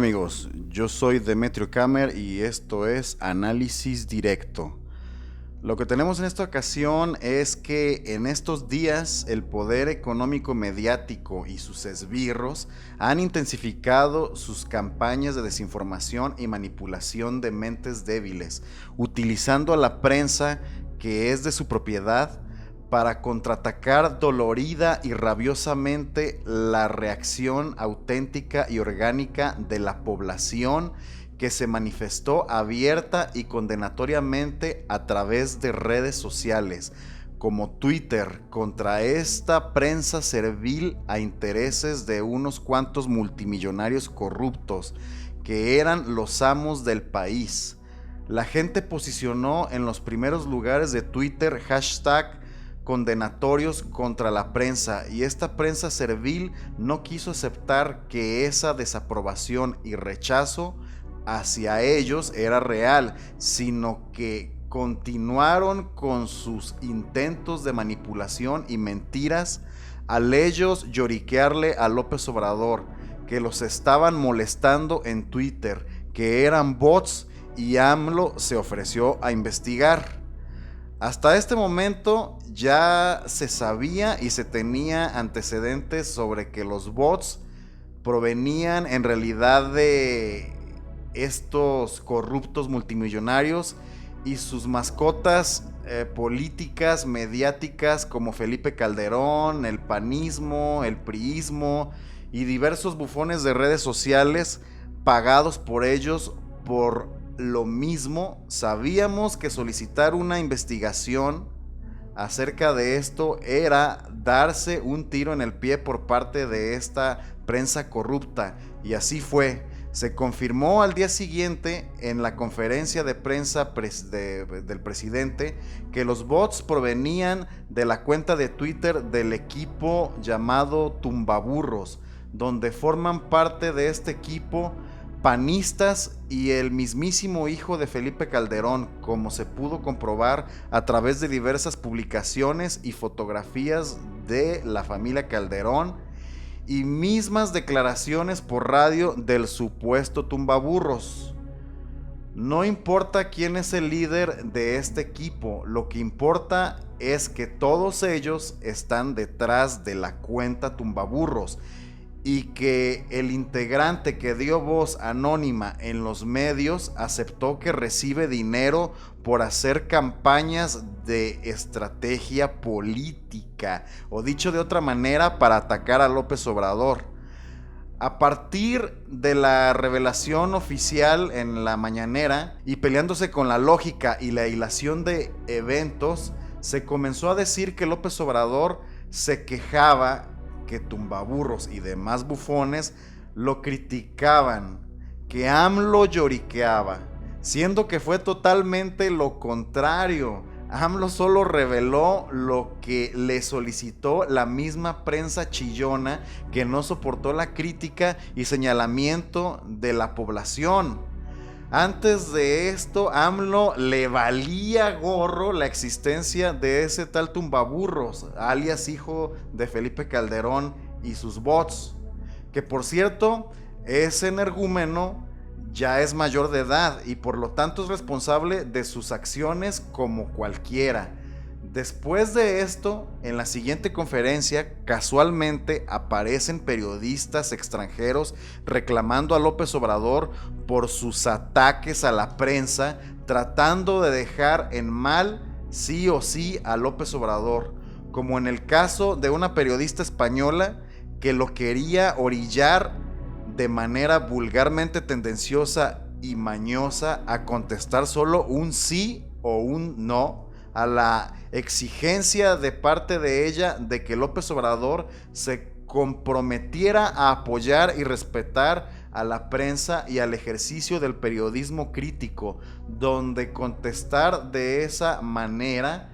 amigos, yo soy Demetrio Kamer y esto es Análisis Directo. Lo que tenemos en esta ocasión es que en estos días el poder económico mediático y sus esbirros han intensificado sus campañas de desinformación y manipulación de mentes débiles, utilizando a la prensa que es de su propiedad para contraatacar dolorida y rabiosamente la reacción auténtica y orgánica de la población que se manifestó abierta y condenatoriamente a través de redes sociales como Twitter contra esta prensa servil a intereses de unos cuantos multimillonarios corruptos que eran los amos del país. La gente posicionó en los primeros lugares de Twitter hashtag condenatorios contra la prensa, y esta prensa servil no quiso aceptar que esa desaprobación y rechazo hacia ellos era real, sino que continuaron con sus intentos de manipulación y mentiras al ellos lloriquearle a López Obrador que los estaban molestando en Twitter, que eran bots, y AMLO se ofreció a investigar. Hasta este momento ya se sabía y se tenía antecedentes sobre que los bots provenían en realidad de estos corruptos multimillonarios y sus mascotas políticas, mediáticas, como Felipe Calderón, el panismo, el priismo y diversos bufones de redes sociales pagados por ellos. Por lo mismo, sabíamos que solicitar una investigación acerca de esto era darse un tiro en el pie por parte de esta prensa corrupta, y así fue. Se confirmó al día siguiente en la conferencia de prensa del presidente que los bots provenían de la cuenta de Twitter del equipo llamado Tumbaburros, donde forman parte de este equipo panistas y el mismísimo hijo de Felipe Calderón, como se pudo comprobar a través de diversas publicaciones y fotografías de la familia Calderón y mismas declaraciones por radio del supuesto tumbaburros. No importa quién es el líder de este equipo, lo que importa es que todos ellos están detrás de la cuenta Tumbaburros, y que el integrante que dio voz anónima en los medios aceptó que recibe dinero por hacer campañas de estrategia política, o dicho de otra manera, para atacar a López Obrador. A partir de la revelación oficial en la mañanera y peleándose con la lógica y la hilación de eventos, se comenzó a decir que López Obrador se quejaba que Tumbaburros y demás bufones lo criticaban, que AMLO lloriqueaba, siendo que fue totalmente lo contrario. AMLO solo reveló lo que le solicitó la misma prensa chillona que no soportó la crítica y señalamiento de la población. Antes de esto, AMLO le valía gorro la existencia de ese tal Tumbaburros, alias hijo de Felipe Calderón y sus bots, que por cierto, ese energúmeno ya es mayor de edad y por lo tanto es responsable de sus acciones como cualquiera. Después de esto, en la siguiente conferencia, casualmente aparecen periodistas extranjeros reclamando a López Obrador por sus ataques a la prensa, tratando de dejar en mal sí o sí a López Obrador, como en el caso de una periodista española que lo quería orillar de manera vulgarmente tendenciosa y mañosa a contestar solo un sí o un no a la exigencia de parte de ella de que López Obrador se comprometiera a apoyar y respetar a la prensa y al ejercicio del periodismo crítico, donde contestar de esa manera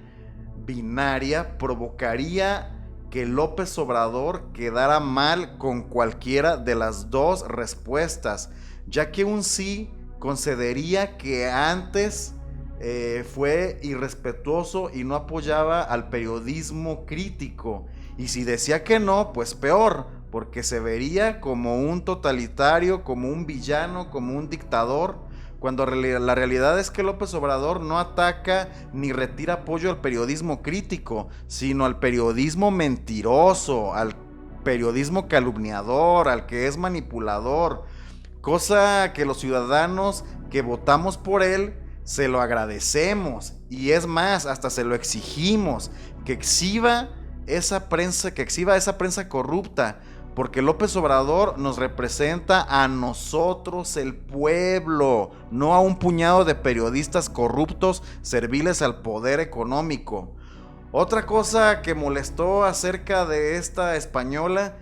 binaria provocaría que López Obrador quedara mal con cualquiera de las dos respuestas, ya que un sí concedería que antes fue irrespetuoso y no apoyaba al periodismo crítico, y si decía que no, pues peor, porque se vería como un totalitario, como un villano, como un dictador, cuando la realidad es que López Obrador no ataca ni retira apoyo al periodismo crítico, sino al periodismo mentiroso, al periodismo calumniador, al que es manipulador, cosa que los ciudadanos que votamos por él se lo agradecemos, y es más, hasta se lo exigimos, que exhiba esa prensa corrupta, porque López Obrador nos representa a nosotros, el pueblo, no a un puñado de periodistas corruptos serviles al poder económico. Otra cosa que molestó acerca de esta española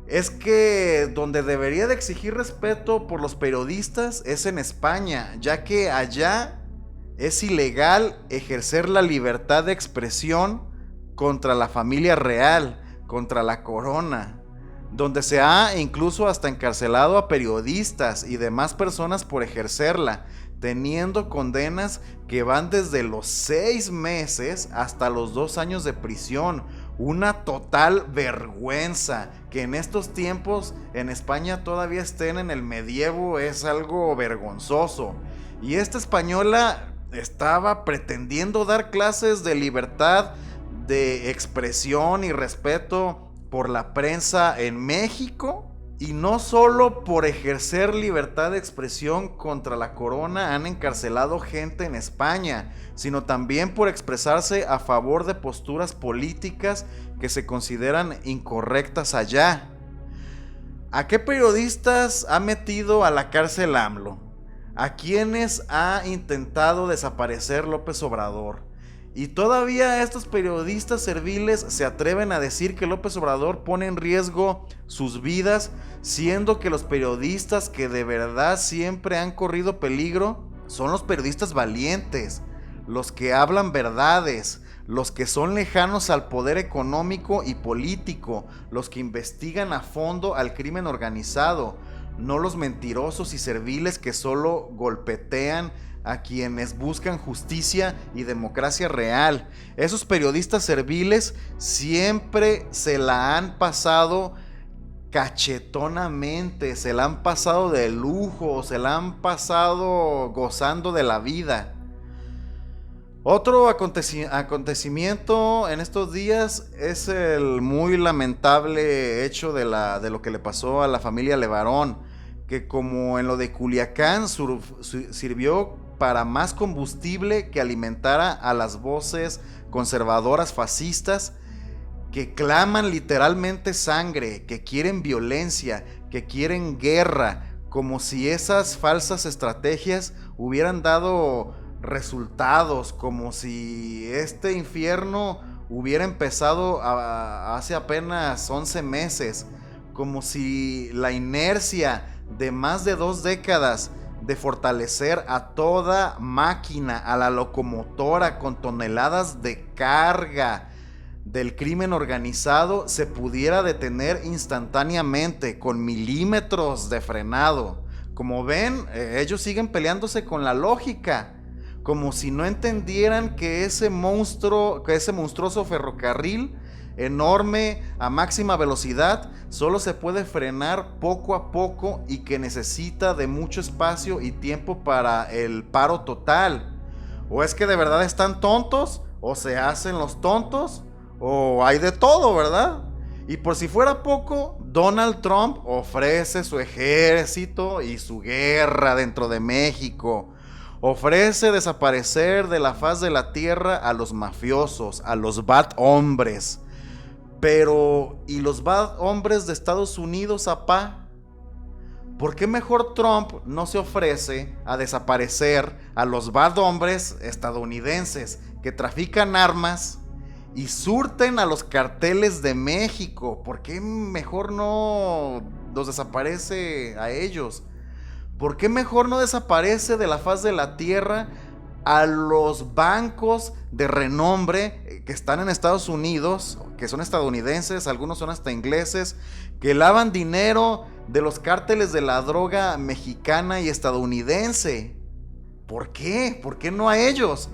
es que donde debería de exigir respeto por los periodistas es en España, ya que allá es ilegal ejercer la libertad de expresión contra la familia real, contra la corona, donde se ha incluso hasta encarcelado a periodistas y demás personas por ejercerla, teniendo condenas que van desde los 6 meses hasta los 2 años de prisión. Una total vergüenza. Que en estos tiempos en España todavía estén en el medievo es algo vergonzoso. Y esta española estaba pretendiendo dar clases de libertad de expresión y respeto por la prensa en México. Y no solo por ejercer libertad de expresión contra la corona han encarcelado gente en España, sino también por expresarse a favor de posturas políticas que se consideran incorrectas allá. ¿A qué periodistas ha metido a la cárcel AMLO? ¿A quiénes ha intentado desaparecer López Obrador? Y todavía estos periodistas serviles se atreven a decir que López Obrador pone en riesgo sus vidas, siendo que los periodistas que de verdad siempre han corrido peligro son los periodistas valientes, los que hablan verdades, los que son lejanos al poder económico y político, los que investigan a fondo al crimen organizado, no los mentirosos y serviles que solo golpetean a quienes buscan justicia y democracia real. Esos periodistas serviles siempre se la han pasado cachetonamente, se la han pasado de lujo, se la han pasado gozando de la vida. Otro acontecimiento en estos días es el muy lamentable hecho de lo que le pasó a la familia Levarón, que como en lo de Culiacán sirvió para más combustible que alimentara a las voces conservadoras fascistas que claman literalmente sangre, que quieren violencia, que quieren guerra, como si esas falsas estrategias hubieran dado resultados, como si este infierno hubiera empezado hace apenas 11 meses, como si la inercia de más de 2 décadas de fortalecer a toda máquina, a la locomotora con toneladas de carga del crimen organizado se pudiera detener instantáneamente con milímetros de frenado. Como ven, ellos siguen peleándose con la lógica, como si no entendieran que ese monstruoso ferrocarril enorme a máxima velocidad solo se puede frenar poco a poco y que necesita de mucho espacio y tiempo para el paro total. ¿O es que de verdad están tontos? ¿O se hacen los tontos? ¿O hay de todo, verdad? Y por si fuera poco, Donald Trump ofrece su ejército y su guerra dentro de México. Ofrece desaparecer de la faz de la tierra a los mafiosos, a los bad hombres. Pero, ¿y los bad hombres de Estados Unidos, apá? ¿Por qué mejor Trump no se ofrece a desaparecer a los bad hombres estadounidenses que trafican armas y surten a los carteles de México? ¿Por qué mejor no los desaparece a ellos? ¿Por qué mejor no desaparece de la faz de la tierra a los bancos de renombre que están en Estados Unidos, que son estadounidenses, algunos son hasta ingleses, que lavan dinero de los cárteles de la droga mexicana y estadounidense? ¿Por qué? ¿Por qué no a ellos?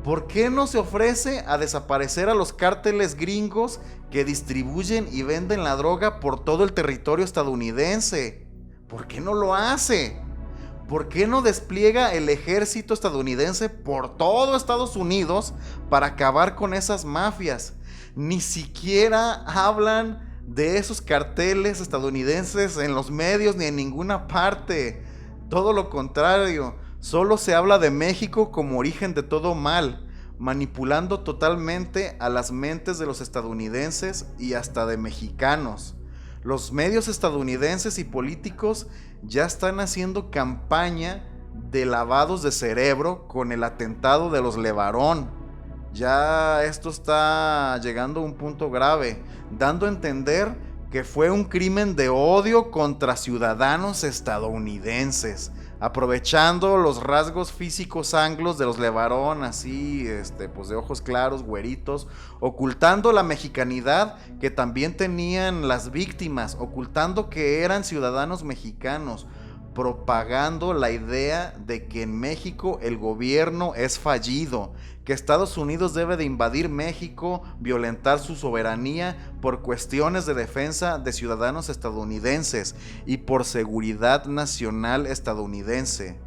¿Por qué no se ofrece a desaparecer a los cárteles gringos que distribuyen y venden la droga por todo el territorio estadounidense? ¿Por qué no lo hace? ¿Por qué no despliega el ejército estadounidense por todo Estados Unidos para acabar con esas mafias? Ni siquiera hablan de esos carteles estadounidenses en los medios ni en ninguna parte. Todo lo contrario, solo se habla de México como origen de todo mal, manipulando totalmente a las mentes de los estadounidenses y hasta de mexicanos. Los medios estadounidenses y políticos ya están haciendo campaña de lavados de cerebro con el atentado de los LeBaron. Ya esto está llegando a un punto grave, dando a entender que fue un crimen de odio contra ciudadanos estadounidenses, aprovechando los rasgos físicos anglos de los LeBaron, así, pues de ojos claros, güeritos, ocultando la mexicanidad que también tenían las víctimas, ocultando que eran ciudadanos mexicanos, propagando la idea de que en México el gobierno es fallido, que Estados Unidos debe de invadir México, violentar su soberanía por cuestiones de defensa de ciudadanos estadounidenses y por seguridad nacional estadounidense.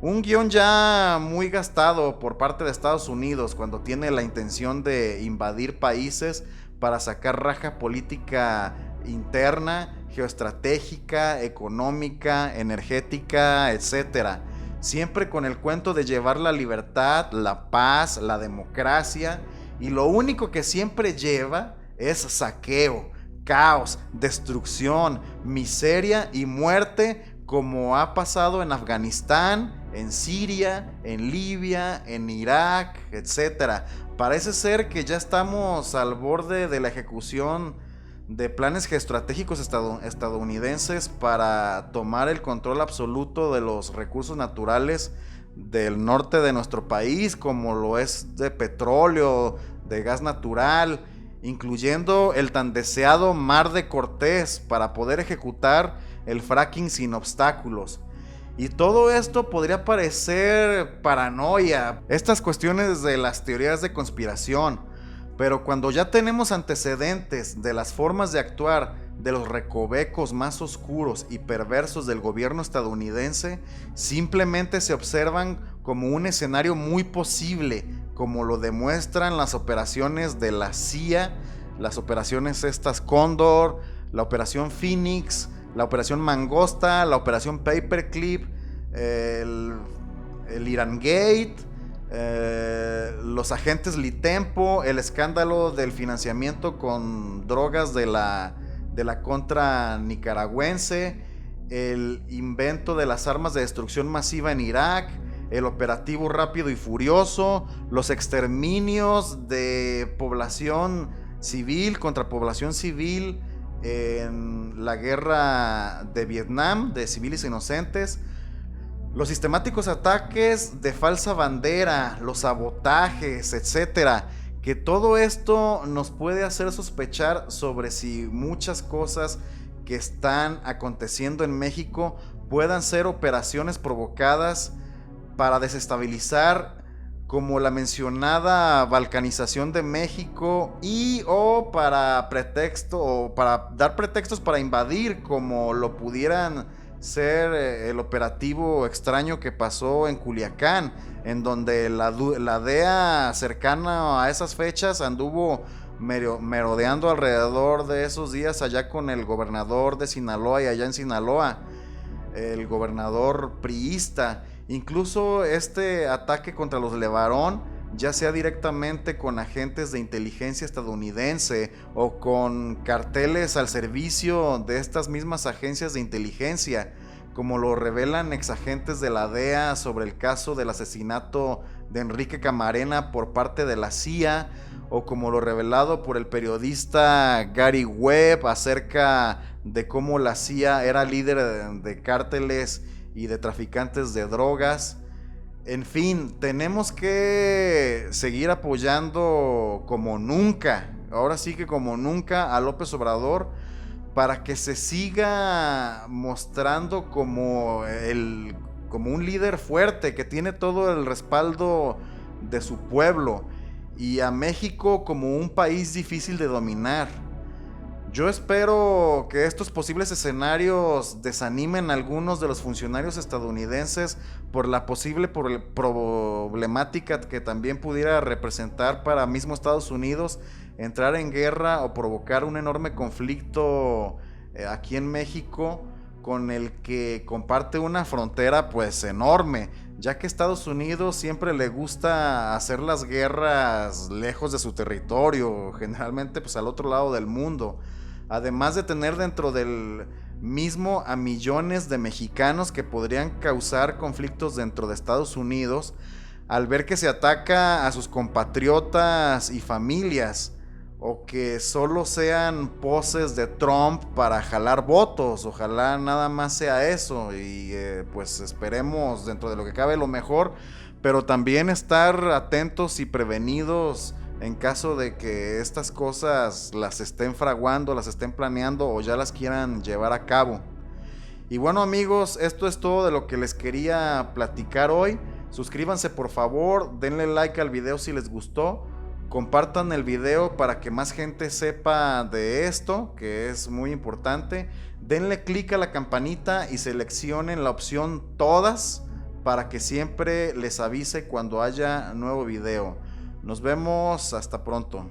Un guión ya muy gastado por parte de Estados Unidos cuando tiene la intención de invadir países para sacar raja política interna, geoestratégica, económica, energética, etcétera. Siempre con el cuento de llevar la libertad, la paz, la democracia, y lo único que siempre lleva es saqueo, caos, destrucción, miseria y muerte, como ha pasado en Afganistán, en Siria, en Libia, en Irak, etcétera. Parece ser que ya estamos al borde de la ejecución de planes geoestratégicos estadounidenses para tomar el control absoluto de los recursos naturales del norte de nuestro país, como lo es de petróleo, de gas natural, incluyendo el tan deseado Mar de Cortés, para poder ejecutar el fracking sin obstáculos. Y todo esto podría parecer paranoia, estas cuestiones de las teorías de conspiración, pero cuando ya tenemos antecedentes de las formas de actuar de los recovecos más oscuros y perversos del gobierno estadounidense, simplemente se observan como un escenario muy posible, como lo demuestran las operaciones de la CIA, las operaciones estas Cóndor, la operación Phoenix, la operación Mangosta, la operación Paperclip, el Iran Gate, los agentes Litempo, el escándalo del financiamiento con drogas de la contra nicaragüense, el invento de las armas de destrucción masiva en Irak, el operativo Rápido y Furioso, los exterminios de población civil contra población civil en la guerra de Vietnam, de civiles inocentes, los sistemáticos ataques de falsa bandera, los sabotajes, etcétera, que todo esto nos puede hacer sospechar sobre si muchas cosas que están aconteciendo en México puedan ser operaciones provocadas para desestabilizar, como la mencionada balcanización de México, y o para dar pretextos para invadir, como lo pudieran ser el operativo extraño que pasó en Culiacán, en donde la DEA cercana a esas fechas anduvo merodeando alrededor de esos días allá con el gobernador de Sinaloa, y allá en Sinaloa el gobernador priista. Incluso este ataque contra los LeBaron, ya sea directamente con agentes de inteligencia estadounidense o con carteles al servicio de estas mismas agencias de inteligencia, como lo revelan exagentes de la DEA sobre el caso del asesinato de Enrique Camarena por parte de la CIA, o como lo revelado por el periodista Gary Webb acerca de cómo la CIA era líder de cárteles y de traficantes de drogas. En fin, tenemos que seguir apoyando como nunca, ahora sí que como nunca, a López Obrador, para que se siga mostrando como un líder fuerte, que tiene todo el respaldo de su pueblo y a México como un país difícil de dominar. Yo espero que estos posibles escenarios desanimen a algunos de los funcionarios estadounidenses por la posible problemática que también pudiera representar para mismo Estados Unidos entrar en guerra o provocar un enorme conflicto aquí en México, con el que comparte una frontera pues enorme, ya que Estados Unidos siempre le gusta hacer las guerras lejos de su territorio, generalmente pues al otro lado del mundo. Además de tener dentro del mismo a millones de mexicanos que podrían causar conflictos dentro de Estados Unidos, al ver que se ataca a sus compatriotas y familias, o que solo sean poses de Trump para jalar votos. Ojalá nada más sea eso y pues esperemos dentro de lo que cabe lo mejor, pero también estar atentos y prevenidos en caso de que estas cosas las estén fraguando, las estén planeando o ya las quieran llevar a cabo. Y bueno amigos, esto es todo de lo que les quería platicar hoy. Suscríbanse por favor, denle like al video si les gustó, compartan el video para que más gente sepa de esto, que es muy importante. Denle click a la campanita y seleccionen la opción todas para que siempre les avise cuando haya nuevo video. Nos vemos, hasta pronto.